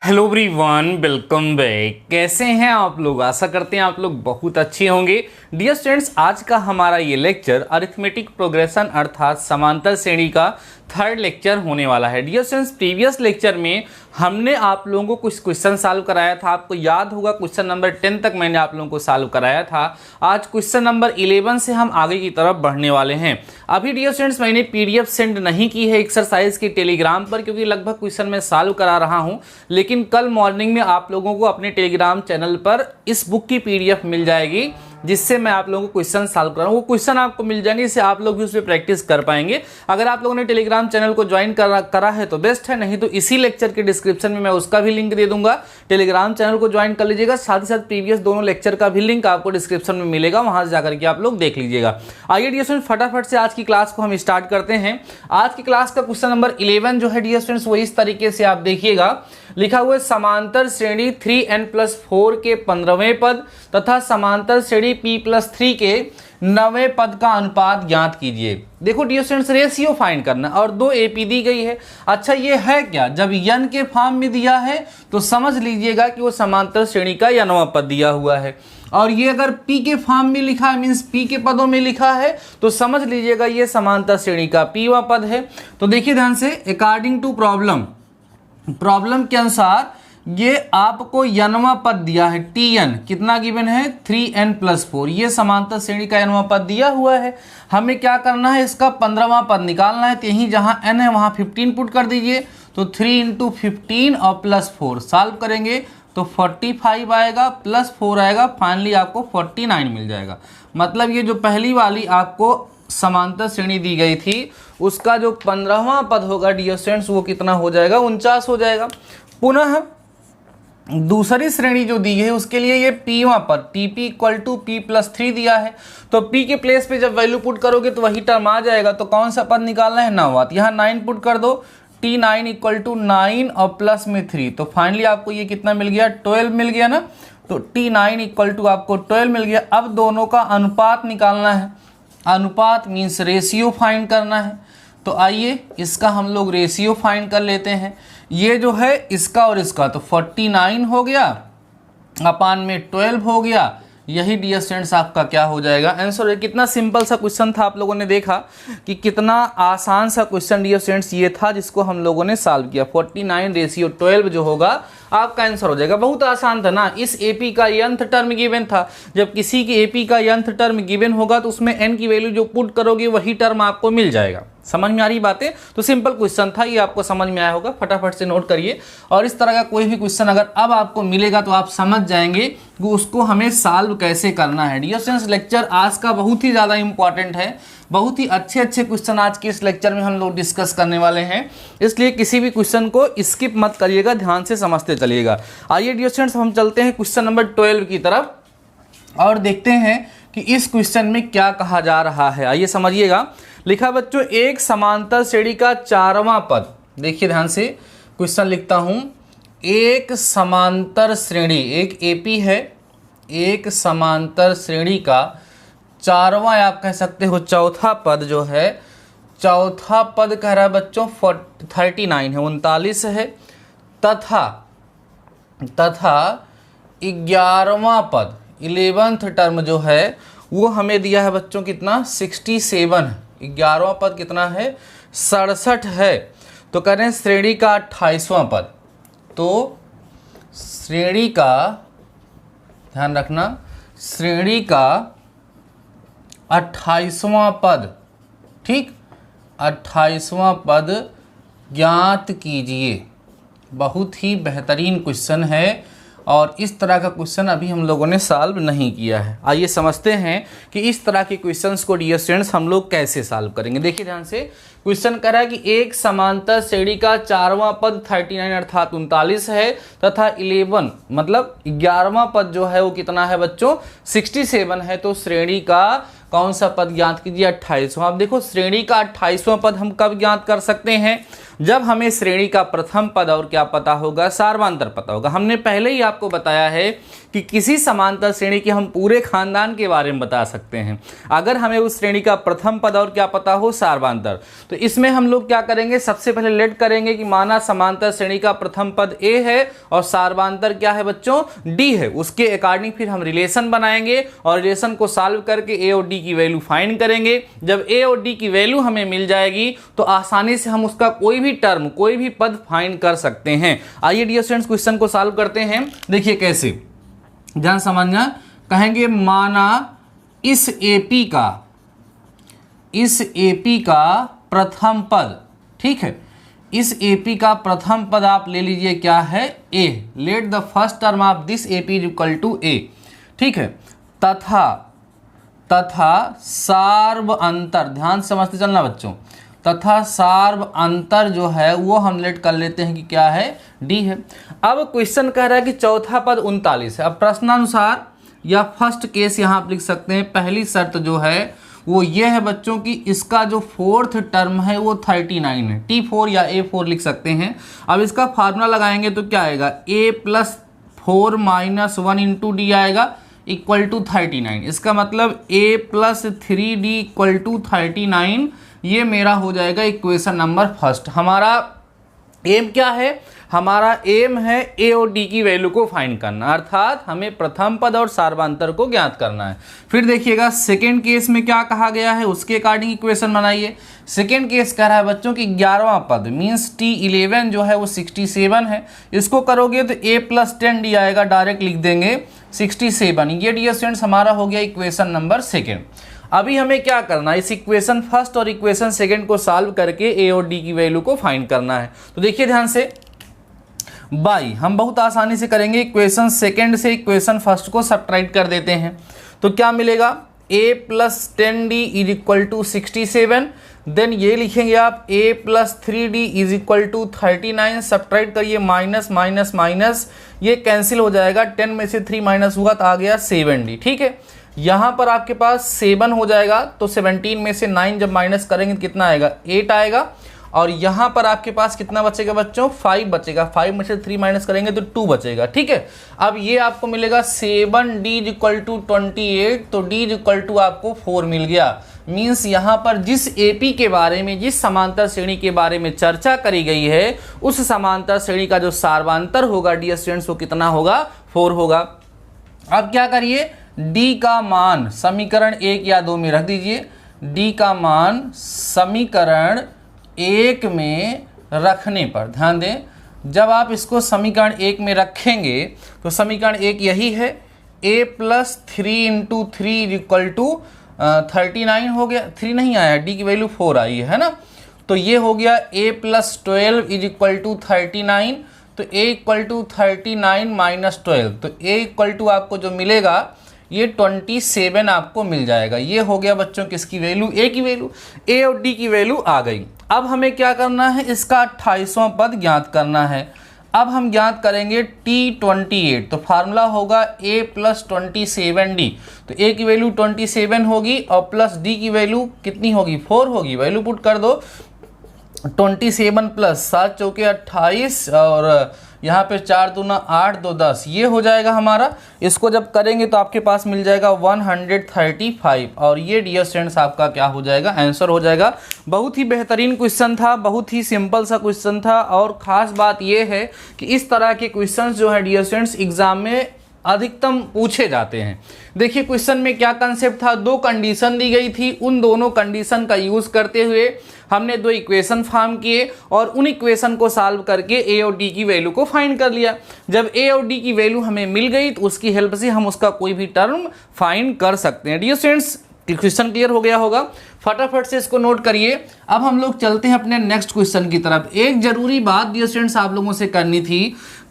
Hello everyone, welcome back. कैसे हैं आप लोग? आशा करते हैं आप लोग बहुत अच्छे होंगे। डियर स्टूडेंट्स, आज का हमारा ये लेक्चर अरिथमेटिक प्रोग्रेशन अर्थात समांतर श्रेणी का थर्ड लेक्चर होने वाला है। डियर स्टूडेंट्स, प्रीवियस लेक्चर में हमने आप लोगों को कुछ क्वेश्चन सॉल्व कराया था। आपको याद होगा क्वेश्चन नंबर 10 तक मैंने आप लोगों को सॉल्व कराया था। आज क्वेश्चन नंबर 11 से हम आगे की तरफ बढ़ने वाले हैं। अभी डियर स्टूडेंट्स मैंने पीडीएफ सेंड नहीं की है एक्सरसाइज की टेलीग्राम पर, क्योंकि लगभग क्वेश्चन मैं सॉल्व करा रहा हूं। लेकिन कल मॉर्निंग में आप लोगों को अपने टेलीग्राम चैनल पर इस बुक की पीडीएफ मिल जाएगी, जिससे मैं आप लोगों को क्वेश्चन सॉल्व कर रहा हूँ। वो क्वेश्चन आपको मिल जाएंगे, इससे आप लोग भी उस पर प्रैक्टिस कर पाएंगे। अगर आप लोगों ने टेलीग्राम चैनल को ज्वाइन करा है तो बेस्ट है, नहीं तो इसी लेक्चर के डिस्क्रिप्शन में मैं उसका भी लिंक दे दूंगा। टेलीग्राम चैनल को ज्वाइन कर लीजिएगा, साथ ही साथ प्रीवियस दोनों लेक्चर का भी लिंक आपको डिस्क्रिप्शन में मिलेगा, वहां से जाकर के आप लोग देख लीजिएगा। आइए डियर स्टूडेंट्स, फटाफट से आज की क्लास को हम स्टार्ट करते हैं। आज की क्लास का क्वेश्चन नंबर 11 जो है डियर स्टूडेंट्स, वो इस तरीके से आप देखिएगा। लिखा हुआ है समांतर श्रेणी 3n+4 के 15वें पद तथा समांतर श्रेणी p+3 के 9वें पद का अनुपात ज्ञात कीजिए। देखो डियर स्टूडेंट्स, रेशियो फाइंड करना और 2 एपी दी गई है। अच्छा, ये है क्या? जब n के फॉर्म में दिया है तो समझ लीजिएगा कि वो समांतर श्रेणी का nवां पद दिया हुआ है, और ये अगर p के फॉर्म में लिखा है, मीन्स p के पदों में लिखा है, तो समझ लीजिएगा ये समांतर श्रेणी का pवां पद है। तो देखिए ध्यान से, अकॉर्डिंग टू प्रॉब्लम के अनुसार ये आपको nवां पद दिया है tn, कितना गिवन है 3n+4। ये समांतर श्रेणी का nवां पद दिया हुआ है। हमें क्या करना है, इसका 15वां पद निकालना है। तो यहीं जहां n है वहां 15 पुट कर दीजिए, तो 3 × 15 और +4 सॉल्व करेंगे तो 45 आएगा, +4 आएगा, फाइनली आपको 49 मिल जाएगा। मतलब ये जो पहली वाली आपको समांतर श्रेणी दी गई थी, उसका जो 15वां पद होगा डियर स्टूडेंट्स, वो कितना हो जाएगा, 49 हो जाएगा। पुनः दूसरी श्रेणी जो दी है उसके लिए ये pवां पद tp = p+3 दिया है। तो p के प्लेस पे जब वैल्यू पुट करोगे तो वही टर्म आ जाएगा। तो कौन सा पद निकालना है, 9वां। यहाँ 9 पुट कर दो, t9 = 9 और प्लस में 3, तो फाइनली आपको ये कितना मिल गया, 12 मिल गया ना। तो t9 = आपको 12 मिल गया। अब दोनों का अनुपात निकालना है। अनुपात मीन्स रेशियो फाइंड करना है। तो आइए इसका हम लोग रेशियो फाइंड कर लेते हैं। ये जो है इसका और इसका, तो 49 हो गया अपान में 12 हो गया। यही डियर स्टूडेंट्स आपका क्या हो जाएगा, आंसर। कितना सिंपल सा क्वेश्चन था, आप लोगों ने देखा कि कितना आसान सा क्वेश्चन डियर स्टूडेंट्स ये था, जिसको हम लोगों ने सॉल्व किया। 49/12 जो होगा आपका आंसर हो जाएगा। बहुत आसान था ना। इस एपी का nth टर्म गिवन था। जब किसी की एपी का nth टर्म गिवन होगा तो उसमें n की वैल्यू जो पुट करोगे वही टर्म आपको मिल जाएगा। समझ में आ रही बातें? तो सिंपल क्वेश्चन था, ये आपको समझ में आया होगा। फटाफट से नोट करिए, और इस तरह का कोई भी क्वेश्चन अगर अब आपको मिलेगा तो आप समझ जाएंगे कि उसको हमें सॉल्व कैसे करना है। डियर स्टूडेंट्स, लेक्चर आज का बहुत ही ज़्यादा इंपॉर्टेंट है। बहुत ही अच्छे क्वेश्चन आज के इस लेक्चर में हम लोग डिस्कस करने वाले हैं, इसलिए किसी भी क्वेश्चन को स्किप मत करिएगा, ध्यान से समझते चलिएगा। आइए डियर स्टूडेंट्स, हम चलते हैं क्वेश्चन नंबर 12 की तरफ और देखते हैं कि इस क्वेश्चन में क्या कहा जा रहा है। आइए समझिएगा। लिखा बच्चों, एक समांतर श्रेणी का 4वां पद। देखिए ध्यान से, क्वेश्चन लिखता हूं। एक समांतर श्रेणी, एक एपी है, एक समांतर श्रेणी का 4वां, आप कह सकते हो चौथा पद जो है, चौथा पद कह रहा है बच्चों 39 है, 39 है, तथा 11वां पद 11th टर्म जो है वो हमें दिया है बच्चों कितना, 67 है। 11वां पद कितना है, 67 है। तो कह रहे हैं श्रेणी का 28वां पद। तो श्रेणी का, ध्यान रखना, श्रेणी का 28वां पद, ठीक, 28वां पद ज्ञात कीजिए। बहुत ही बेहतरीन क्वेश्चन है, और इस तरह का क्वेश्चन अभी हम लोगों ने सॉल्व नहीं किया है। आइए समझते हैं कि इस तरह के क्वेश्चंस को डियर स्टूडेंट्स हम लोग कैसे सॉल्व करेंगे। देखिए ध्यान से, क्वेश्चन कह रहा है कि एक समांतर श्रेणी का 4वां पद 39 अर्थात 39 है, तथा 11 मतलब 11वां पद जो है वो कितना है बच्चों, 67 है। तो श्रेणी का कौन सा पद ज्ञात कीजिए, 28वां। अब देखो श्रेणी का 28वां पद हम कब ज्ञात कर सकते हैं, जब हमें श्रेणी का प्रथम पद और क्या पता होगा, सार्वंतर पता होगा। हमने पहले ही आपको बताया है कि किसी समांतर श्रेणी के हम पूरे खानदान के बारे में बता सकते हैं अगर हमें उस श्रेणी का प्रथम पद और क्या पता हो, सार्वंतर। तो इसमें हम लोग क्या करेंगे, सबसे पहले लेट करेंगे कि माना समांतर श्रेणी का प्रथम पद ए है और सार्वंतर क्या है बच्चों, डी है। उसके अकॉर्डिंग फिर हम रिलेशन बनाएंगे और रिलेशन को सॉल्व करके ए और डी की वैल्यू फाइंड करेंगे। जब ए और डी की वैल्यू हमें मिल जाएगी तो आसानी से हम उसका कोई भी टर्म, कोई भी पद फाइंड कर सकते हैं। आइए डियर स्टूडेंट्स क्वेश्चन को सॉल्व करते हैं। देखिए कैसे, ध्यान समझना। कहेंगे माना इस एपी का प्रथम पद, ठीक है, इस एपी का प्रथम पद आप ले लीजिए क्या है, a. Let the first term of this AP is equal to a, ठीक है। तथा सार्व अंतर, ध्यान समझते चलना बच्चों, तथा सार्व अंतर जो है वो हम लेट कर लेते हैं कि क्या है, डी है। अब क्वेश्चन कह रहा है कि चौथा पद 39 है। अब प्रश्नानुसार या फर्स्ट केस यहाँ आप लिख सकते हैं। पहली शर्त जो है वो ये है बच्चों कि इसका जो फोर्थ टर्म है वो 39 है, T4 या A4 लिख सकते हैं। अब इसका फार्मूला लगाएंगे तो क्या आएगा, A plus 4 minus 1 into D आएगा इक्वल टू 39। इसका मतलब A plus 3D equal to 39, ये मेरा हो जाएगा इक्वेशन नंबर फर्स्ट। हमारा एम क्या है, हमारा एम है ए और डी की वैल्यू को फाइंड करना, अर्थात हमें प्रथम पद और सार्वंतर को ज्ञात करना है। फिर देखिएगा सेकेंड केस में क्या कहा गया है, उसके अकॉर्डिंग इक्वेशन बनाइए। सेकेंड केस कह रहा है बच्चों कि 11वां पद मीन्स T11 जो है वो 67 है। इसको करोगे तो A प्लस 10D आएगा, डायरेक्ट लिख देंगे 67। ये डियर स्टूडेंट्स हमारा हो गया इक्वेशन नंबर सेकेंड। अभी हमें क्या करना है, इस इक्वेशन फर्स्ट और इक्वेशन सेकंड को सॉल्व करके ए और डी की वैल्यू को फाइंड करना है। तो देखिए ध्यान से, बाई हम बहुत आसानी से करेंगे, इक्वेशन सेकंड से इक्वेशन फर्स्ट को सब्ट्रैक्ट कर देते हैं। तो क्या मिलेगा, a plus 10d is equal to 67। Then ये लिखेंगे आप a plus 3d is equal to 39। Subtract करिए, माइनस माइनस माइनस, ये कैंसिल हो जाएगा। 10 में से 3 माइनस हुआ तो आ गया 7d, ठीक है। यहाँ पर आपके पास 7 हो जाएगा तो 17 में से 9 जब माइनस करेंगे तो कितना आएगा, 8 आएगा। और यहाँ पर आपके पास कितना बचेगा बच्चों, 5 बचेगा। 5 में से 3 माइनस करेंगे तो 2 बचेगा, ठीक है। अब ये आपको मिलेगा 7d इक्वल टू 28, तो d इक्वल टू आपको 4 मिल गया। मीन्स यहाँ पर जिस एपी के बारे में, जिस समांतर श्रेणी के बारे में चर्चा करी गई है, उस समांतर श्रेणी का जो सार्वंतर होगा डियर स्टूडेंट्स वो कितना होगा, 4 होगा। अब क्या करिए, d का मान समीकरण 1 या 2 में रख दीजिए। d का मान समीकरण 1 में रखने पर ध्यान दें, जब आप इसको समीकरण 1 में रखेंगे तो समीकरण 1 यही है, a plus 3 into 3 equal to 39 हो गया। 3 नहीं आया, d की वैल्यू 4 आई है ना। तो ये हो गया a plus 12 is equal to 39। तो a इक्वल टू 39 माइनस 12, तो a इक्वल टू आपको जो मिलेगा ये 27 आपको मिल जाएगा। ये हो गया बच्चों किसकी वैल्यू, a की वैल्यू। a और d की वैल्यू आ गई। अब हमें क्या करना है, इसका 28वां पद ज्ञात करना है। अब हम ज्ञात करेंगे T28, तो फार्मूला होगा a प्लस 27d। तो a की वैल्यू 27 होगी और प्लस d की वैल्यू कितनी होगी, 4 होगी। वैल्यू पुट कर दो, 27 प्लस 7 चौके 28 और यहाँ पे 4 दूना 8 2 10, ये हो जाएगा हमारा। इसको जब करेंगे तो आपके पास मिल जाएगा 135 और ये डियर स्टूडेंट्स आपका क्या हो जाएगा, आंसर हो जाएगा। बहुत ही बेहतरीन क्वेश्चन था, बहुत ही सिंपल सा क्वेश्चन था। और ख़ास बात ये है कि इस तरह के क्वेश्चन जो है डियर स्टूडेंट्स एग्जाम में अधिकतम पूछे जाते हैं। देखिए क्वेश्चन में क्या कंसेप्ट था, 2 कंडीशन दी गई थी, उन दोनों कंडीशन का यूज़ करते हुए हमने 2 इक्वेशन फॉर्म किए और उन इक्वेशन को सॉल्व करके a और d की वैल्यू को फाइंड कर लिया। जब a और d की वैल्यू हमें मिल गई तो उसकी हेल्प से हम उसका कोई भी टर्म फाइंड कर सकते हैं। डियर स्टूडेंट्स क्वेश्चन क्लियर हो गया होगा, फटाफट से इसको नोट करिए। अब हम लोग चलते हैं अपने नेक्स्ट क्वेश्चन की तरफ। एक जरूरी बात डियर स्टूडेंट्स आप लोगों से करनी थी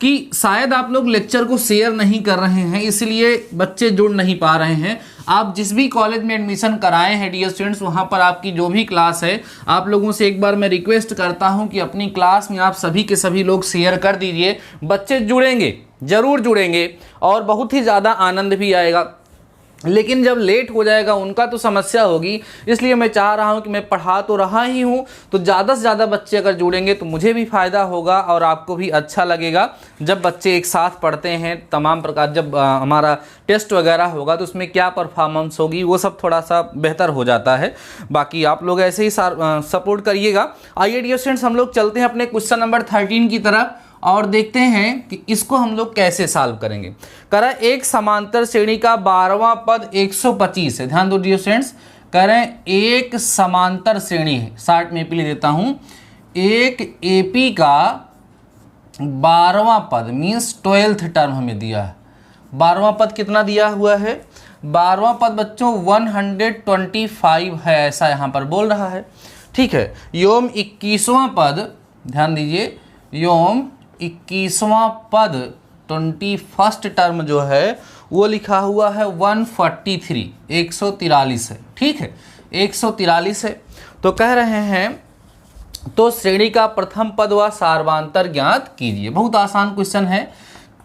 कि शायद आप लोग लेक्चर को शेयर नहीं कर रहे हैं, इसलिए बच्चे जुड़ नहीं पा रहे हैं। आप जिस भी कॉलेज में एडमिशन कराए हैं डियर स्टूडेंट्स, वहाँ पर आपकी जो भी क्लास है, आप लोगों से एक बार मैं रिक्वेस्ट करता हूँ कि अपनी क्लास में आप सभी के सभी लोग शेयर कर दीजिए। बच्चे जुड़ेंगे, ज़रूर जुड़ेंगे और बहुत ही ज़्यादा आनंद भी आएगा। लेकिन जब लेट हो जाएगा उनका तो समस्या होगी। इसलिए मैं चाह रहा हूं कि मैं पढ़ा तो रहा ही हूं, तो ज़्यादा से ज़्यादा बच्चे अगर जुड़ेंगे तो मुझे भी फ़ायदा होगा और आपको भी अच्छा लगेगा। जब बच्चे एक साथ पढ़ते हैं तमाम प्रकार, जब हमारा टेस्ट वगैरह होगा तो उसमें क्या परफॉर्मेंस होगी वो सब थोड़ा सा बेहतर हो जाता है। बाकी आप लोग ऐसे ही सपोर्ट करिएगा। आइए डियर स्टूडेंट्स, हम लोग चलते हैं अपने क्वेश्चन नंबर 13 की तरफ और देखते हैं कि इसको हम लोग कैसे सॉल्व करेंगे। कह रहा है एक समांतर श्रेणी का 12वां पद 125 है। ध्यान दो डियर स्टूडेंट्स, कह रहे हैं एक समांतर श्रेणी है, 60 में एपी ले देता हूं, एक एपी का 12वां पद मीन्स 12th टर्म हमें दिया है। 12वां पद कितना दिया हुआ है? 12वां पद बच्चों 125 है, ऐसा यहां पर बोल रहा है। ठीक है, योम 21वां पद, ध्यान दीजिए, योम 21वां पद 21st टर्म जो है वो लिखा हुआ है 143, 143 है। ठीक है, 143 है। तो कह रहे हैं तो श्रेणी का प्रथम पद व सार्वंतर ज्ञात कीजिए। बहुत आसान क्वेश्चन है।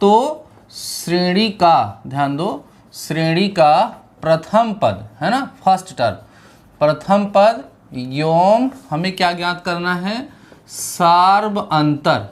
तो श्रेणी का, ध्यान दो, श्रेणी का प्रथम पद है ना, फर्स्ट टर्म, प्रथम पद योम हमें क्या ज्ञात करना है? सार्वंतर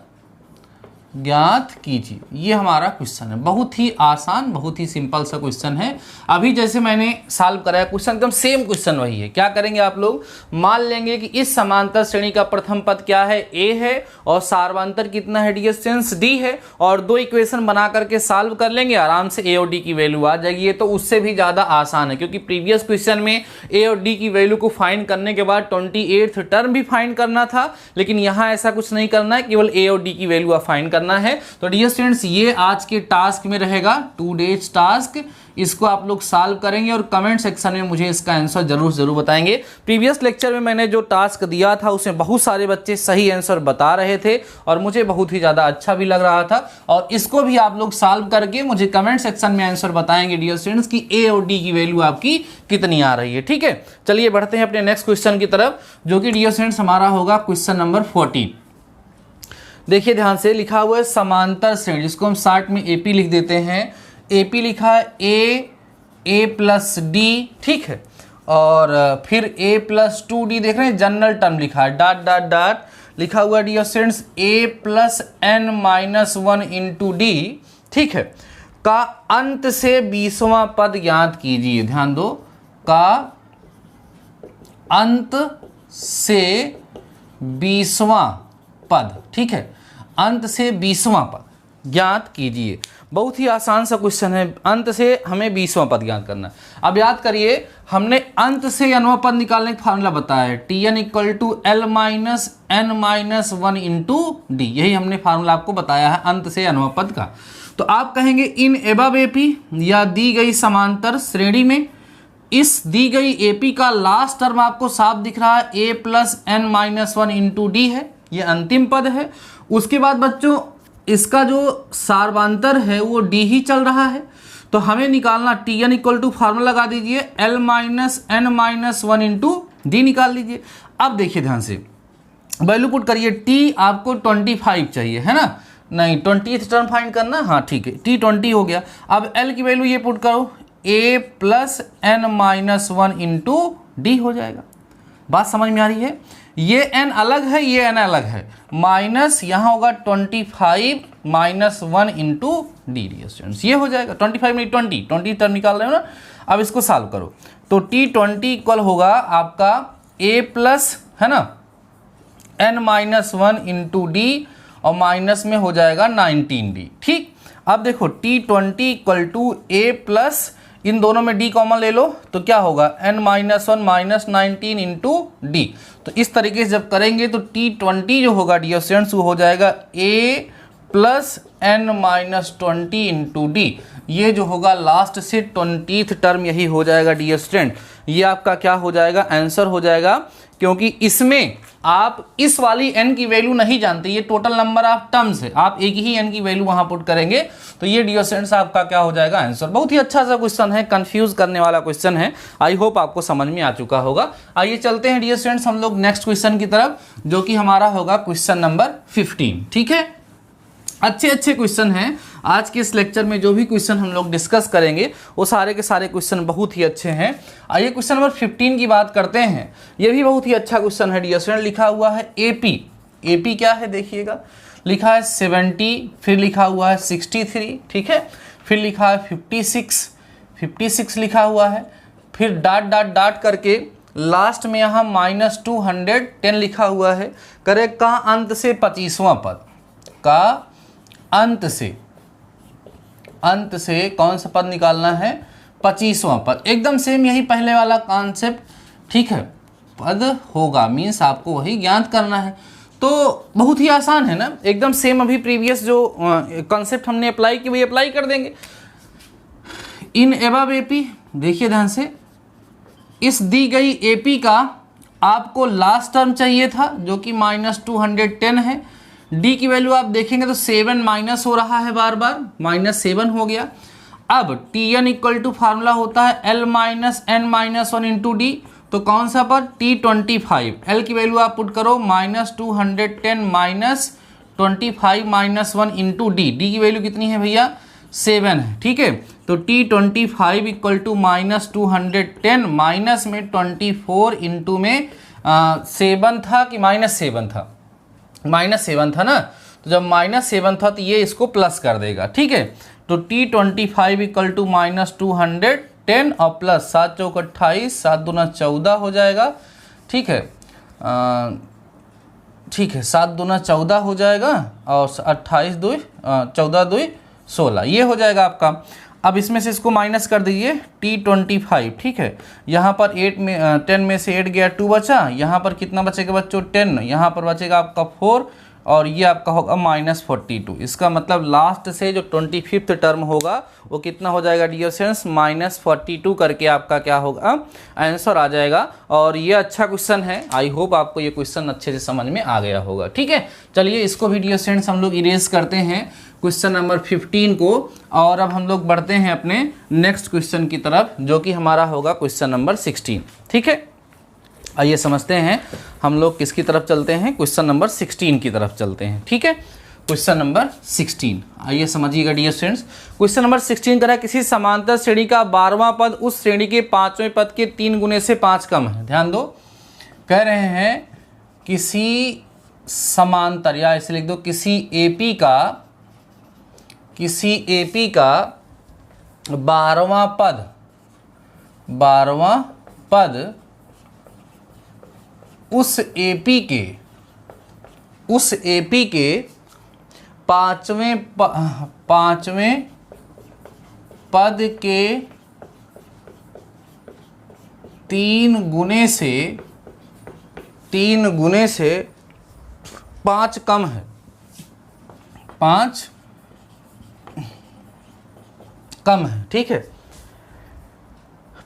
ज्ञात कीजिए। ये हमारा क्वेश्चन है, बहुत ही आसान, बहुत ही सिंपल सा क्वेश्चन है। अभी जैसे मैंने सॉल्व कराया क्वेश्चन, एकदम सेम क्वेश्चन वही है। क्या करेंगे आप लोग? मान लेंगे कि इस समांतर श्रेणी का प्रथम पद क्या है? ए है, और सार्वंतर कितना है डियर स्टूडेंट्स? डी है, और दो इक्वेशन बना करके सॉल्व कर लेंगे, आराम से ए और डी की वैल्यू आ जाएगी। ये तो उससे भी ज़्यादा आसान है, क्योंकि प्रीवियस क्वेश्चन में ए और डी की वैल्यू को फाइंड करने के बाद 28th टर्म भी फाइंड करना था, लेकिन यहाँ ऐसा कुछ नहीं करना है, केवल ए और डी की वैल्यू आप फाइंड करना है। तो डियर स्टूडेंट्स, ये आज के टास्क में रहेगा, 2 डेज टास्क। इसको आप लोग सॉल्व करेंगे और कमेंट सेक्शन में मुझे इसका आंसर जरूर बताएंगे। प्रीवियस लेक्चर में मैंने जो टास्क दिया था उसमें बहुत सारे बच्चे सही आंसर बता रहे थे और मुझे बहुत ही ज़्यादा अच्छा भी लग रहा था। और इसको भी आप लोग सॉल्व करके मुझे कमेंट सेक्शन में आंसर बताएंगे डियर स्टूडेंट्स कि ए और डी की वैल्यू आपकी कितनी आ रही है। ठीक है, चलिए बढ़ते हैं अपने नेक्स्ट क्वेश्चन की तरफ, जो कि डियर स्टूडेंट्स हमारा होगा क्वेश्चन नंबर 14। देखिए ध्यान से, लिखा हुआ है समांतर श्रेणी, जिसको हम 60 में एपी लिख देते हैं। एपी लिखा है ए प्लस डी, ठीक है, और फिर ए प्लस 2d, देख रहे हैं जनरल टर्म लिखा है, डॉट डॉट डॉट लिखा हुआ dear students a plus n minus 1 into d, ठीक है, का अंत से 20वां पद ज्ञात कीजिए। ध्यान दो, का अंत से 20वां पद, ठीक है, अंत से 20वां पद ज्ञात कीजिए। बहुत ही आसान सा क्वेश्चन है, अंत से हमें 20वां पद ज्ञात करना है। अब याद करिए, हमने अंत से nवां पद निकालने का फार्मूला बताया है, Tn equal to L minus n minus 1 into d, यही हमने फार्मूला आपको बताया है अंत से nवां पद का। तो आप कहेंगे इन एबव एपी, या दी गई समांतर श्रेणी में इस दी गई एपी का लास्ट टर्म आपको साफ दिख रहा है, a plus n minus 1 into D है, ये अंतिम पद है। उसके बाद बच्चों इसका जो सार्वंतर है वो डी ही चल रहा है, तो हमें निकालना Tn इक्वल टू फार्मूला लगा दीजिए L minus n minus 1 into D निकाल लीजिए। अब देखिए ध्यान से, वैल्यू पुट करिए, T आपको 25 चाहिए है ना, नहीं 20th टर्म फाइंड करना, हाँ ठीक है, T 20 हो गया। अब L की वैल्यू ये पुट करो, a plus n minus 1 into D हो जाएगा। बात समझ में आ रही है? ये n अलग है, ये n अलग है, माइनस यहाँ होगा 25 minus 1 into d dear students, ये हो जाएगा 25 में 20 टर्म निकाल रहे हो ना। अब इसको सॉल्व करो, तो T20 इक्वल होगा आपका a प्लस है ना n माइनस 1 इंटू डी, और माइनस में हो जाएगा 19d। ठीक, अब देखो T20 equal to a plus, इन दोनों में d कॉमन ले लो तो क्या होगा n minus 1 minus 19 into D. तो इस तरीके से जब करेंगे तो T20 जो होगा डियर स्टूडेंट्स वो हो जाएगा a plus n minus 20 into D. ये जो होगा लास्ट से 20th टर्म यही हो जाएगा डियर स्टूडेंट। ये आपका क्या हो जाएगा? आंसर हो जाएगा, क्योंकि इसमें आप इस वाली n की वैल्यू नहीं जानते, ये टोटल नंबर ऑफ टर्म्स है, आप एक ही n की वैल्यू वहां पुट करेंगे, तो ये डियर स्टूडेंट्स आपका क्या हो जाएगा? आंसर। बहुत ही अच्छा सा क्वेश्चन है, कंफ्यूज करने वाला क्वेश्चन है, आई होप आपको समझ में आ चुका होगा। आइए चलते हैं डियर स्टूडेंट्स हम लोग नेक्स्ट क्वेश्चन की तरफ, जो कि हमारा होगा क्वेश्चन नंबर 15। ठीक है, अच्छे अच्छे क्वेश्चन हैं। आज के इस लेक्चर में जो भी क्वेश्चन हम लोग डिस्कस करेंगे वो सारे के सारे क्वेश्चन बहुत ही अच्छे हैं। आइए क्वेश्चन नंबर 15 की बात करते हैं। ये भी बहुत ही अच्छा क्वेश्चन है डियर स्टूडेंट। लिखा हुआ है एपी। एपी क्या है देखिएगा, लिखा है 70, फिर लिखा हुआ है 63, ठीक है, फिर लिखा है 56 लिखा हुआ है, फिर डॉट डॉट डॉट करके लास्ट में यहाँ -210 लिखा हुआ है। करे का अंत से 25वां पद, का अंत से कौन सा पद निकालना है, 25वां पद। एकदम सेम यही पहले वाला कॉन्सेप्ट, ठीक है, पद होगा मीन्स आपको वही ज्ञात करना है। तो बहुत ही आसान है ना, एकदम सेम। अभी प्रीवियस जो कॉन्सेप्ट हमने अप्लाई की वही अप्लाई कर देंगे। इन एबव एपी, देखिए ध्यान से, इस दी गई एपी का आपको लास्ट टर्म चाहिए था जो कि -210 है। डी की वैल्यू आप देखेंगे तो 7 माइनस हो रहा है, बार बार -7 हो गया। अब Tn इक्वल टू फार्मूला होता है L minus n minus 1 into D. तो कौन सा पर T25, L की वैल्यू आप पुट करो -210 minus 25 minus 1 into D. D की वैल्यू कितनी है भैया, 7 है, ठीक है। तो T25 इक्वल टू -210 माइनस में 24 इंटू में 7 था कि -7 था, -7 था ना। तो जब -7 था तो ये इसको प्लस कर देगा, ठीक है। तो T25 इक्वल टू -210 और प्लस 7 चौक 28, 7 दूना 14 हो जाएगा, ठीक है, ठीक है, 7 दूना 14 हो जाएगा और 28 2 14 2 16, ये हो जाएगा आपका। अब इसमें से इसको माइनस कर दीजिए T25, ठीक है। यहाँ पर 10 में से 8 गया, 2 बचा। यहाँ पर कितना बचेगा बच्चों, 10। यहाँ पर बचेगा आपका 4 और ये आपका होगा -42। इसका मतलब लास्ट से जो 25th टर्म होगा वो कितना हो जाएगा डियर स्टूडेंट्स, -42 करके आपका क्या होगा, आंसर आ जाएगा। और ये अच्छा क्वेश्चन है, आई होप आपको ये क्वेश्चन अच्छे से समझ में आ गया होगा, ठीक है। चलिए इसको भी डियर स्टूडेंट्स हम लोग इरेज करते हैं क्वेश्चन नंबर 15 को, और अब हम लोग बढ़ते हैं अपने नेक्स्ट क्वेश्चन की तरफ जो कि हमारा होगा क्वेश्चन नंबर 16, ठीक है। आइए समझते हैं हम लोग किसकी तरफ चलते हैं, क्वेश्चन नंबर 16 की तरफ चलते हैं, ठीक है। क्वेश्चन नंबर 16, आइए समझिएगा डियर स्टूडेंट्स। क्वेश्चन नंबर 16 करा, किसी समांतर श्रेणी का 12वां पद उस श्रेणी के 5वें पद के 3 गुने से 5 कम है। ध्यान दो, कह रहे हैं किसी समांतर, या इसे लिख दो किसी एपी का 12वां पद उस एपी के 5वें पद के 3 गुने से 5 कम है, 5 कम है, ठीक है,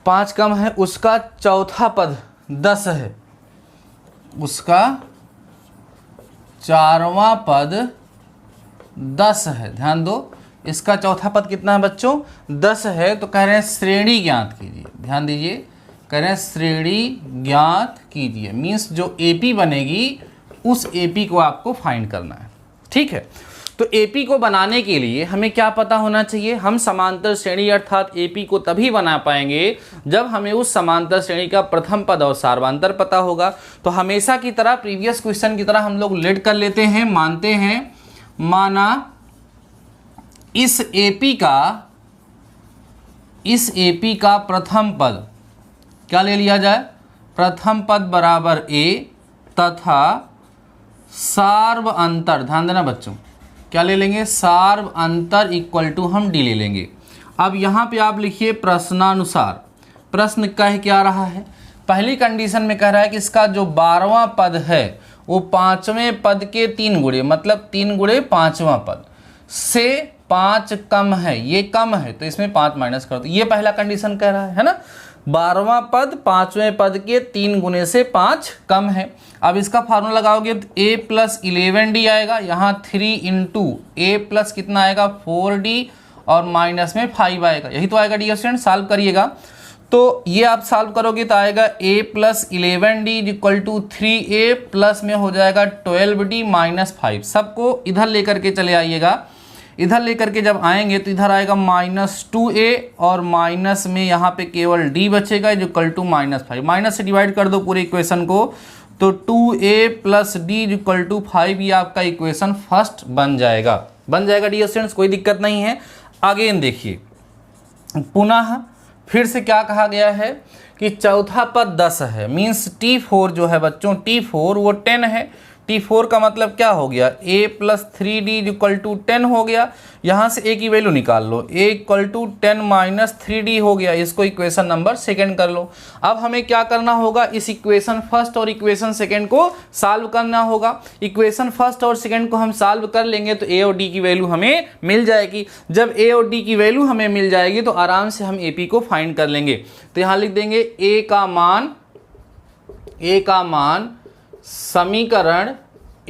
5 कम है। उसका चौथा पद 10 है, उसका 4वां पद 10 है। ध्यान दो, इसका चौथा पद कितना है बच्चों, 10 है। तो कह रहे हैं श्रेणी ज्ञात कीजिए। ध्यान दीजिए, कह रहे हैं श्रेणी ज्ञात कीजिए, मीन्स जो एपी बनेगी उस एपी को आपको फाइंड करना है, ठीक है। तो एपी को बनाने के लिए हमें क्या पता होना चाहिए, हम समांतर श्रेणी अर्थात एपी को तभी बना पाएंगे जब हमें उस समांतर श्रेणी का प्रथम पद और सार्वधातर पता होगा। तो हमेशा की तरह प्रीवियस क्वेश्चन की तरह हम लोग लेट कर लेते हैं, मानते हैं, माना इस एपी का प्रथम पद क्या ले लिया जाए, प्रथम पद बराबर ए तथा सार्व अंतर, ध्यान देना बच्चों, क्या ले लेंगे, सार्व अंतर इक्वल टू हम डी ले लेंगे। अब यहाँ पे आप लिखिए प्रश्नानुसार, प्रश्न कह क्या रहा है, पहली कंडीशन में कह रहा है कि इसका जो 12वां पद है वो 5वें पद के 3 गुणे, मतलब 3 गुणे 5वां पद से 5 कम है, ये कम है तो इसमें 5 माइनस कर दो। ये पहला कंडीशन कह रहा है ना, 12वां पद 5वें पद के 3 गुने से 5 कम है। अब इसका फार्मूला लगाओगे तो a प्लस 11d आएगा, यहाँ 3 इंटू ए प्लस कितना आएगा 4d और माइनस में 5 आएगा, यही तो आएगा डियर स्टूडेंट। सॉल्व करिएगा तो ये आप सॉल्व करोगे तो आएगा a plus 11d equal to 3a plus में हो जाएगा 12d माइनस 5। सबको इधर लेकर के चले आइएगा इधर लेकर के जब आएंगे तो इधर आएगा -2a और माइनस में यहाँ पे केवल d बचेगा जो इक्वल टू -5। माइनस से डिवाइड कर दो पूरे इक्वेशन को तो 2a plus D equal to 5 ये आपका इक्वेशन फर्स्ट बन जाएगा डियर स्टूडेंट्स, कोई दिक्कत नहीं है। अगेन देखिए पुनः फिर से क्या कहा गया है कि चौथा पद 10 है, मीन्स T4 जो है बच्चों T4 वो 10 है। T4 का मतलब क्या हो गया, a plus 3d equal to 10 हो गया। यहाँ से a की वैल्यू निकाल लो, a equal to 10 minus 3d हो गया। इसको इक्वेशन नंबर सेकंड कर लो। अब हमें क्या करना होगा, इस इक्वेशन फर्स्ट और इक्वेशन सेकंड को सॉल्व करना होगा। इक्वेशन फर्स्ट और सेकंड को हम सॉल्व कर लेंगे तो a और d की वैल्यू हमें मिल जाएगी। जब a और d की वैल्यू हमें मिल जाएगी तो आराम से हम AP को फाइंड कर लेंगे। तो यहाँ लिख देंगे a का मान समीकरण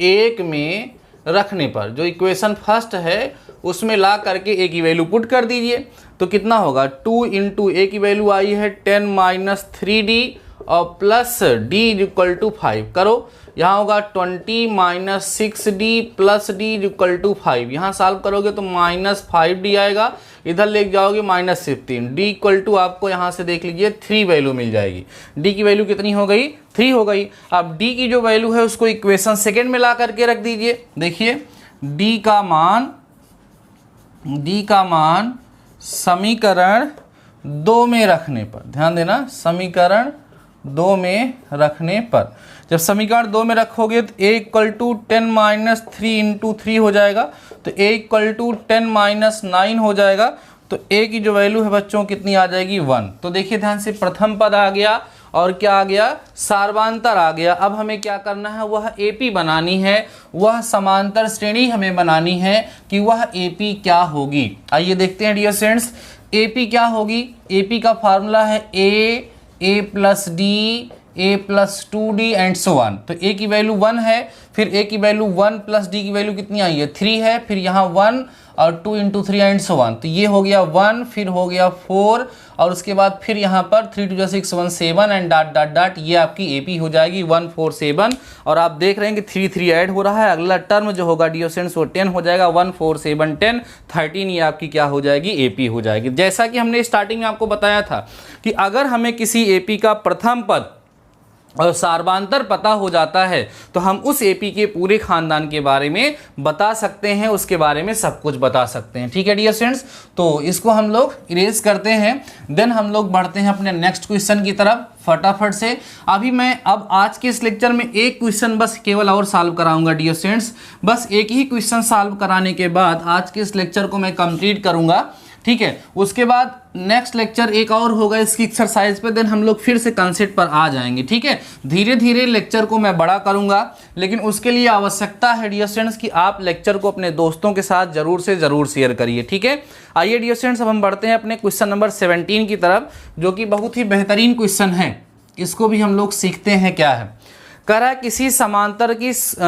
1 में रखने पर, जो इक्वेशन फर्स्ट है उसमें ला करके a की वैल्यू पुट कर दीजिए। तो कितना होगा, 2 इंटू a की वैल्यू आई है 10 माइनस 3d और प्लस d इक्वल टू 5 करो। यहाँ होगा 20 minus 6d plus d equal to 5। यहाँ सॉल्व करोगे तो माइनस 5d आएगा, इधर ले जाओगे -15। d इक्वल टू आपको यहाँ से देख लीजिए 3 वैल्यू मिल जाएगी। d की वैल्यू कितनी हो गई, 3 हो गई। अब d की जो वैल्यू है उसको इक्वेशन सेकेंड में ला करके रख दीजिए। देखिए d का मान समीकरण 2 में रखने पर, ध्यान देना समीकरण 2 में रखने पर, जब समीकरण 2 में रखोगे तो a equal to 10 minus 3 into 3 हो जाएगा, तो a इक्वल टू 10 माइनस 9 हो जाएगा। तो a की जो वैल्यू है बच्चों कितनी आ जाएगी, 1। तो देखिए ध्यान से प्रथम पद आ गया और क्या आ गया, सार्वांतर आ गया। अब हमें क्या करना है, वह AP बनानी है, वह समांतर श्रेणी हमें बनानी है कि वह AP क्या होगी। आइए देखते हैं डियर स्टूडेंट्स AP क्या होगी। AP का फार्मूला है a plus d a plus 2d and so one. तो a की वैल्यू 1 है, फिर a की वैल्यू 1 प्लस d की वैल्यू कितनी आई है, 3 है, फिर यहाँ 1 और 2 इंटू 3 एंड सो वन। तो ये हो गया 1, फिर हो गया 4 और उसके बाद फिर यहाँ पर 3 2 6 1 7 एंड डॉट डॉट डॉट, ये आपकी AP हो जाएगी 1 4 7। और आप देख रहे हैं कि 3 3 ऐड हो रहा है, अगला टर्म जो होगा डियर स्टूडेंट्स वो 10 हो जाएगा। 1 4 7 10 13, ये आपकी क्या हो जाएगी, AP हो जाएगी। जैसा कि हमने स्टार्टिंग में आपको बताया था कि अगर हमें किसी AP का प्रथम पद और सार्वांतर पता हो जाता है तो हम उस AP के पूरे खानदान के बारे में बता सकते हैं, उसके बारे में सब कुछ बता सकते हैं। ठीक है डियर स्टूडेंट्स, तो इसको हम लोग इरेज करते हैं, देन हम लोग बढ़ते हैं अपने नेक्स्ट क्वेश्चन की तरफ फटाफट से। अभी मैं अब आज के इस लेक्चर में एक क्वेश्चन बस केवल और सॉल्व कराऊंगा डियर स्टूडेंट्स। बस एक ही क्वेश्चन सॉल्व कराने के बाद आज के इस लेक्चर को मैं कंप्लीट करूंगा। ठीक है, उसके बाद नेक्स्ट लेक्चर एक और होगा इसकी एक्सरसाइज पे, देन हम लोग फिर से कंसेप्ट पर आ जाएंगे। ठीक है, धीरे धीरे लेक्चर को मैं बड़ा करूंगा, लेकिन उसके लिए आवश्यकता है डियर स्टूडेंट्स कि आप लेक्चर को अपने दोस्तों के साथ जरूर से जरूर शेयर करिए। ठीक है, आइए डियर स्टूडेंट्स अब हम बढ़ते हैं अपने क्वेश्चन नंबर 17 की तरफ, जो कि बहुत ही बेहतरीन क्वेश्चन है। इसको भी हम लोग सीखते हैं क्या है। कह रहा है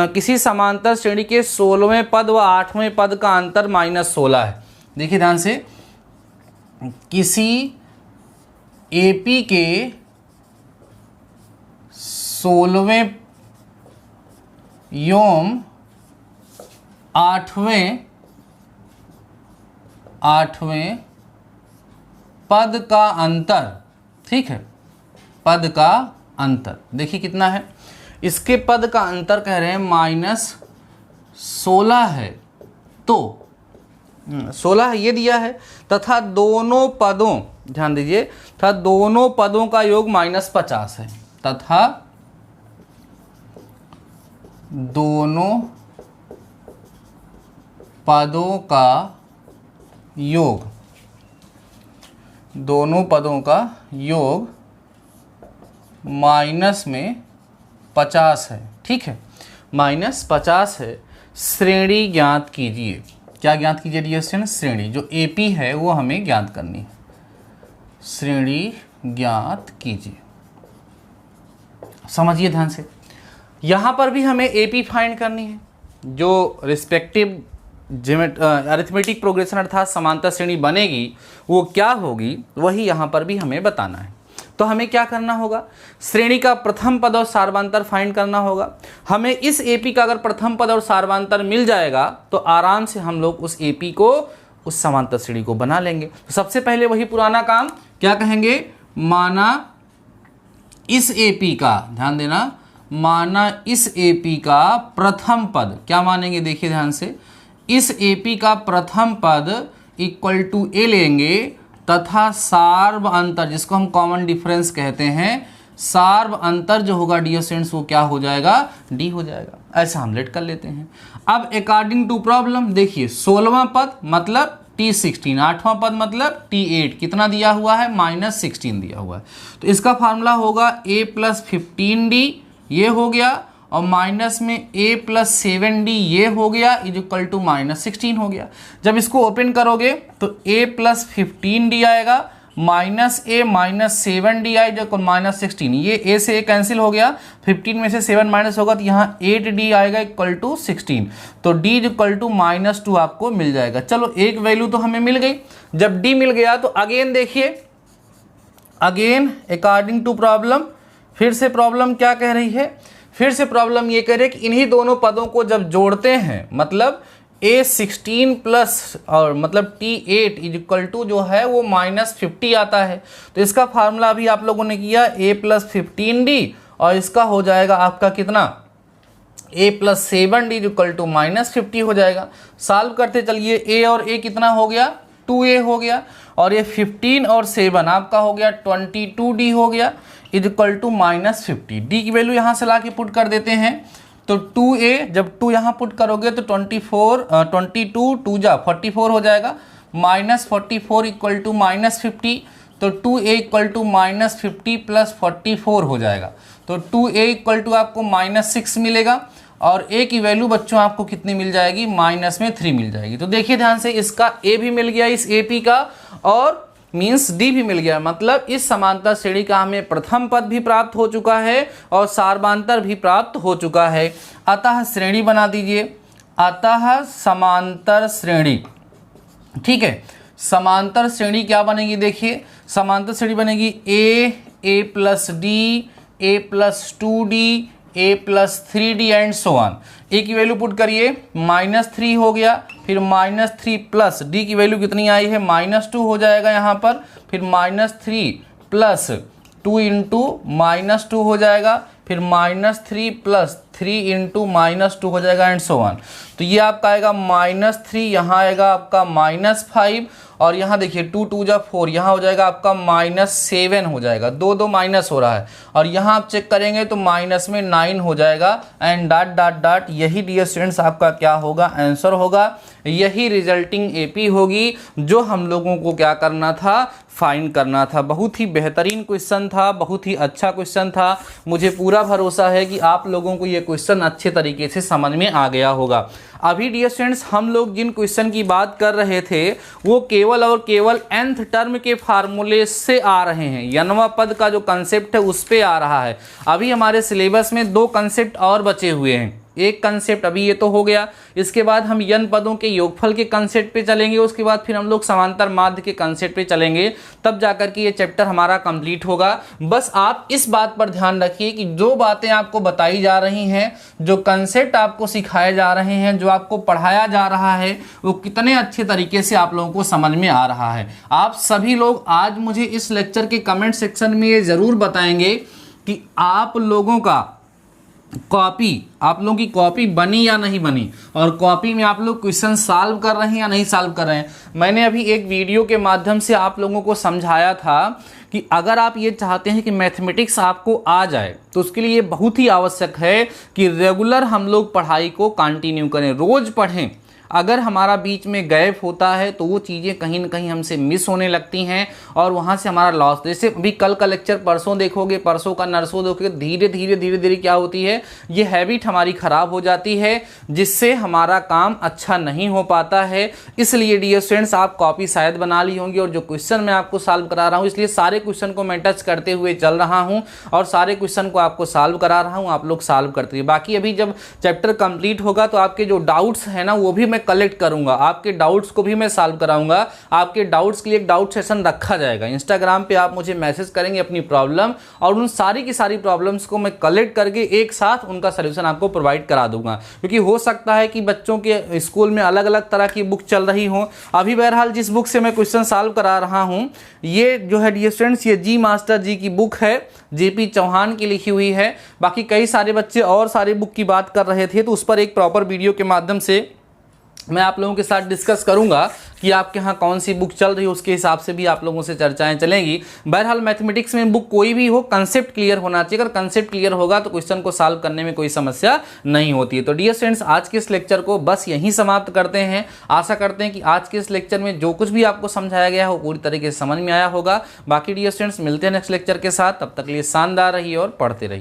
किसी समांतर श्रेणी के 16वें पद व 8वें पद का अंतर -16 है। देखिए ध्यान से, किसी AP के 16वें एवं 8वें पद का अंतर, ठीक है, पद का अंतर देखिए कितना है। इसके पद का अंतर कह रहे हैं -16 है, तो 16 ये दिया है, तथा दोनों पदों, ध्यान दीजिए, तथा दोनों पदों का योग -50 है, तथा दोनों पदों का योग, दोनों पदों का योग -50 है। ठीक है, -50 है। श्रेणी ज्ञात कीजिए। क्या ज्ञात कीजिए डियर स्टूडेंट्स, श्रेणी जो AP है वो हमें ज्ञात करनी है। श्रेणी ज्ञात कीजिए, समझिए ध्यान से। यहाँ पर भी हमें AP फाइंड करनी है, जो रिस्पेक्टिव अरिथमेटिक प्रोग्रेशन अर्थात समांतर श्रेणी बनेगी वो क्या होगी, वही यहाँ पर भी हमें बताना है। तो हमें क्या करना होगा, श्रेणी का प्रथम पद और सार्वंतर फाइंड करना होगा। हमें इस एपी का अगर प्रथम पद और सार्वंतर मिल जाएगा तो आराम से हम लोग उस एपी को, उस समांतर श्रेणी को बना लेंगे। तो सबसे पहले वही पुराना काम, क्या कहेंगे, माना इस एपी का, ध्यान देना, माना इस एपी का प्रथम पद, क्या मानेंगे देखिए ध्यान से, इस एपी का प्रथम पद इक्वल टू ए लेंगे तथा सार्व अंतर, जिसको हम कॉमन डिफरेंस कहते हैं, सार्व अंतर जो होगा डियर स्टूडेंट्स वो क्या हो जाएगा, डी हो जाएगा। ऐसा हम लेट कर लेते हैं। अब अकॉर्डिंग टू प्रॉब्लम देखिए, 16वां पद मतलब T16, 8वां पद मतलब T8, कितना दिया हुआ है, -16 दिया हुआ है। तो इसका फार्मूला होगा a + 15d, ये हो गया, और माइनस में a + 7d ये हो गया, इक्वल टू -16 हो गया। जब इसको ओपन करोगे तो a + 15d आएगा, -a - 7d आई जो -16, ये a से a कैंसिल हो गया, 15 में से 7 माइनस होगा तो यहाँ 8d आएगा इक्वल टू 16, तो d इक्वल टू -2 आपको मिल जाएगा। चलो एक वैल्यू तो हमें मिल गई। जब d मिल गया तो अगेन देखिए, अगेन अकॉर्डिंग टू प्रॉब्लम, फिर से प्रॉब्लम क्या कह रही है, फिर से प्रॉब्लम ये कह रही है कि इन्हीं दोनों पदों को जब जोड़ते हैं, मतलब A16 प्लस और मतलब T8 इक्वल टू जो है वो -50 आता है। तो इसका फार्मूला अभी आप लोगों ने किया a + 15d, और इसका हो जाएगा आपका कितना, a + 7d इक्वल टू -50 हो जाएगा। सॉल्व करते चलिए, a और a कितना हो गया, 2a हो गया, और ये 15 और 7 आपका हो गया 22d हो गया, इक्वल टू -50। d की वैल्यू यहाँ से ला के पुट कर देते हैं, तो 2a, जब 2 यहाँ पुट करोगे तो 22 2 जा 44 हो जाएगा, -44 इक्वल टू -50, तो 2a इक्वल टू -50 + 44 हो जाएगा। तो 2a इक्वल टू आपको -6 मिलेगा, और a की वैल्यू बच्चों आपको कितनी मिल जाएगी, -3 मिल जाएगी। तो देखिए ध्यान से, इसका a भी मिल गया इस AP का, और मीन्स डी भी मिल गया, मतलब इस समांतर श्रेणी का हमें प्रथम पद भी प्राप्त हो चुका है और सार्वांतर भी प्राप्त हो चुका है। अतः श्रेणी बना दीजिए, अतः समांतर श्रेणी, ठीक है। समांतर श्रेणी क्या बनेगी, देखिए समांतर श्रेणी बनेगी a + d, a + 2d, a + 3d and so on. a की वैल्यू पुट करिए, -3 हो गया, फिर -3 प्लस d की वैल्यू कितनी आई है, -2 हो जाएगा यहाँ पर, फिर -3 + 2 × -2 हो जाएगा, फिर -3 + 3 × -2 हो जाएगा एंड सो ऑन। तो ये आपका आएगा -3, यहाँ आएगा आपका -5, और यहाँ देखिए 2 2 जा 4, यहाँ हो जाएगा आपका -7 हो जाएगा, 2 2 माइनस हो रहा है, और यहाँ आप चेक करेंगे तो माइनस में 9 हो जाएगा एंड डॉट डॉट डॉट। यही डियर स्टूडेंट्स आपका क्या होगा, आंसर होगा, यही रिजल्टिंग एपी होगी जो हम लोगों को क्या करना था, फाइंड करना था। बहुत ही बेहतरीन क्वेश्चन था, बहुत ही अच्छा क्वेश्चन था। मुझे पूरा भरोसा है कि आप लोगों को ये क्वेश्चन अच्छे तरीके से समझ में आ गया होगा। अभी डियर स्टूडेंट्स हम लोग जिन क्वेश्चन की बात कर रहे थे वो केवल और केवल nth टर्म के फार्मूले से आ रहे हैं, यनवा पद का जो कंसेप्ट है उस पे आ रहा है। अभी हमारे सिलेबस में 2 कंसेप्ट और बचे हुए हैं। एक कंसेप्ट अभी ये तो हो गया, इसके बाद हम यन पदों के योगफल के कंसेप्ट पे चलेंगे, उसके बाद फिर हम लोग समांतर माध्य के कंसेप्ट पे चलेंगे, तब जाकर के ये चैप्टर हमारा कंप्लीट होगा। बस आप इस बात पर ध्यान रखिए कि जो बातें आपको बताई जा रही हैं, जो कंसेप्ट आपको सिखाए जा रहे हैं, जो आपको पढ़ाया जा रहा है, वो कितने अच्छे तरीके से आप लोगों को समझ में आ रहा है। आप सभी लोग आज मुझे इस लेक्चर के कमेंट सेक्शन में ये ज़रूर बताएंगे कि आप लोगों का कॉपी, आप लोगों की कॉपी बनी या नहीं बनी, और कॉपी में आप लोग क्वेश्चन सॉल्व कर रहे हैं या नहीं सॉल्व कर रहे हैं। मैंने अभी एक वीडियो के माध्यम से आप लोगों को समझाया था कि अगर आप ये चाहते हैं कि मैथमेटिक्स आपको आ जाए तो उसके लिए बहुत ही आवश्यक है कि रेगुलर हम लोग पढ़ाई को कंटिन्यू करें, रोज़ पढ़ें। अगर हमारा बीच में गैप होता है तो वो चीज़ें कहीं ना कहीं हमसे मिस होने लगती हैं और वहाँ से हमारा लॉस। जैसे अभी कल का लेक्चर परसों देखोगे, परसों का नरसों देखोगे, धीरे धीरे क्या होती है, ये हैबिट हमारी ख़राब हो जाती है, जिससे हमारा काम अच्छा नहीं हो पाता है। इसलिए डियर स्टूडेंट्स आप कॉपी शायद बना ली होंगी, और जो क्वेश्चन मैं आपको सॉल्व करा रहा हूँ, इसलिए सारे क्वेश्चन को मैं टच करते हुए चल रहा हूँ और सारे क्वेश्चन को आपको सॉल्व करा रहा हूँ, आप लोग सॉल्व करते हैं। बाकी अभी जब चैप्टर कंप्लीट होगा तो आपके जो डाउट्स हैं ना वो भी मैं कलेक्ट करूंगा, आपके डाउट्स को भी मैं सॉल्व कराऊंगा। आपके डाउट्स के लिए एक डाउट सेशन रखा जाएगा। इंस्टाग्राम पे आप मुझे मैसेज करेंगे अपनी प्रॉब्लम, और उन सारी की सारी प्रॉब्लम्स को मैं कलेक्ट करके एक साथ उनका सोल्यूशन आपको प्रोवाइड करा दूंगा। क्योंकि हो सकता है कि बच्चों के स्कूल में अलग अलग तरह की बुक चल रही हो। अभी बहरहाल जिस बुक से मैं क्वेश्चन सॉल्व करा रहा हूं, ये जो है डियर स्टूडेंट्स, ये जी मास्टर जी की बुक है, जेपी चौहान की लिखी हुई है। बाकी कई सारे बच्चे और सारे बुक की बात कर रहे थे, तो उस पर एक प्रॉपर वीडियो के माध्यम से मैं आप लोगों के साथ डिस्कस करूंगा कि आपके यहाँ कौन सी बुक चल रही है, उसके हिसाब से भी आप लोगों से चर्चाएं चलेंगी। बहरहाल मैथमेटिक्स में बुक कोई भी हो, कंसेप्ट क्लियर होना चाहिए। अगर कंसेप्ट क्लियर होगा तो क्वेश्चन को सॉल्व करने में कोई समस्या नहीं होती है। तो डियर स्टूडेंट्स, आज के इस लेक्चर को बस यहीं समाप्त करते हैं। आशा करते हैं कि आज के इस लेक्चर में जो कुछ भी आपको समझाया गया है वो पूरी तरीके से समझ में आया होगा। बाकी डियर स्टूडेंट्स, मिलते हैं नेक्स्ट लेक्चर के साथ। तब तक के लिए शानदार रहिए और पढ़ते रहिए।